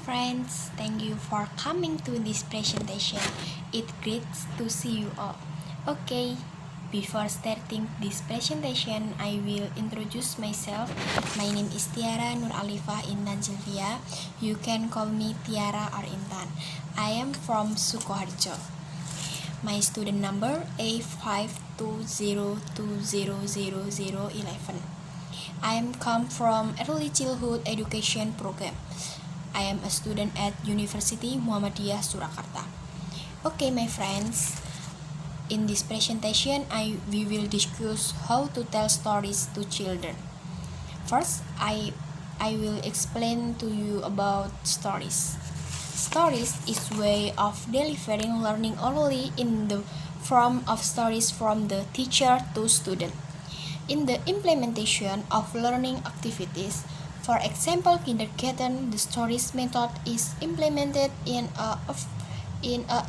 friends, thank you for coming to this presentation. It's great to see you all. Okay, before starting this presentation, I will introduce myself. My name is Tiara Nur Alifah Intan Cilvia. You can call me Tiara or Intan. I am from Sukoharjo. My student number A5202000011. I am come from Early Childhood Education Program. I am a student at University Muhammadiyah Surakarta. Okay, my friends, in this presentation, we will discuss how to tell stories to children. First, I will explain to you about stories. Stories is way of delivering learning orally in the form of stories from the teacher to student. In the implementation of learning activities, for example, kindergarten, the stories method is implemented in a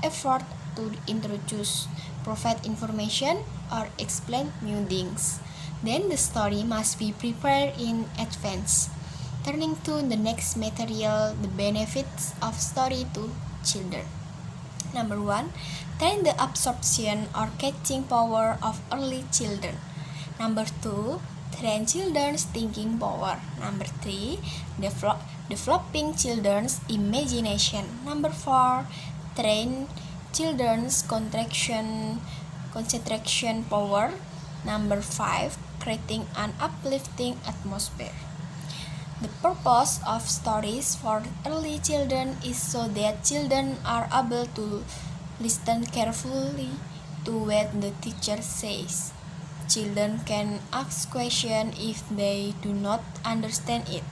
effort to introduce, provide information, or explain new things. Then the story must be prepared in advance. Turning to the next material, the benefits of story to children. Number 1, train the absorption or catching power of early children. Number 2, train children's thinking power. Number 3, developing children's imagination. Number 4, train children's concentration power. Number 5, creating an uplifting atmosphere. The purpose of stories for early children is so that children are able to listen carefully to what the teacher says. Children can ask questions if they do not understand it.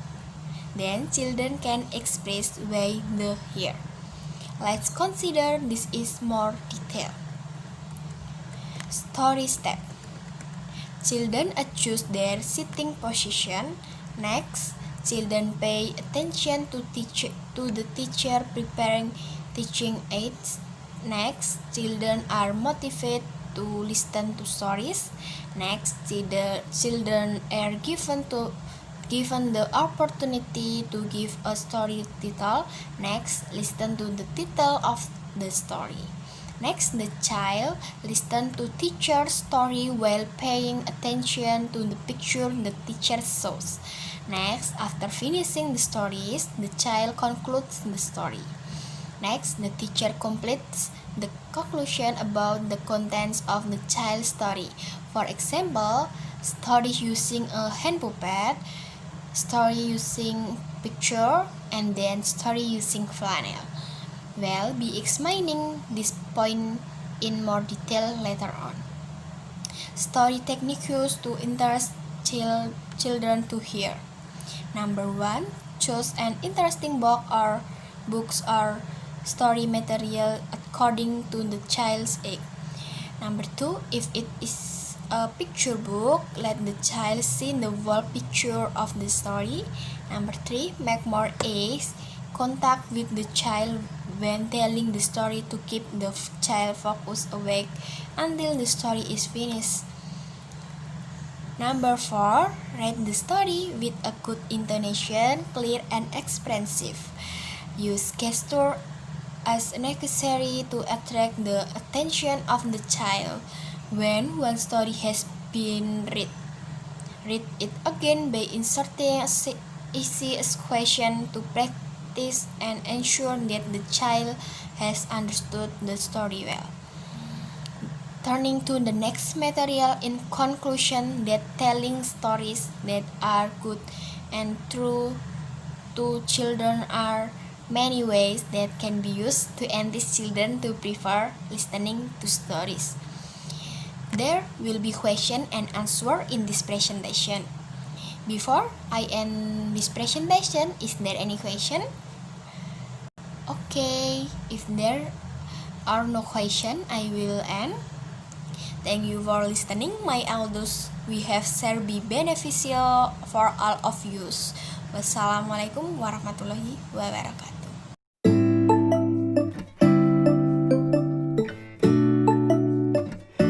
Then children can express what they hear. Let's consider this is more detail. Story step. Children adjust their sitting position. Next, children pay attention to the teacher preparing teaching aids. Next, children are motivated to listen to stories. Next, children are given the opportunity to give a story title. Next, listen to the title of the story. Next, the child listen to teacher's story while paying attention to the picture the teacher shows. Next, after finishing the stories, the child concludes the story. Next, the teacher completes the conclusion about the contents of the child's story. For example, story using a hand puppet, story using picture, and then story using flannel. We'll be explaining this point in more detail later on. Story techniques to interest children to hear. Number 1, choose an interesting book or books or story material according to the child's age. Number 2, if it is a picture book, let the child see the whole picture of the story. Number 3, make more eye contact with the child when telling the story to keep the child focused awake until the story is finished. Number 4, write the story with a good intonation, clear and expressive. Use gesture as necessary to attract the attention of the child. When one story has been read it again by inserting easy question to practice and ensure that the child has understood the story well. Turning to the next material, in conclusion, that telling stories that are good and true to children are many ways that can be used to encourage children to prefer listening to stories. There will be question and answer in this presentation. Before I end this presentation, is there any question? Okay, if there are no question, I will end. Thank you for listening. My audios we have shared be beneficial for all of you. Wassalamualaikum warahmatullahi wabarakatuh.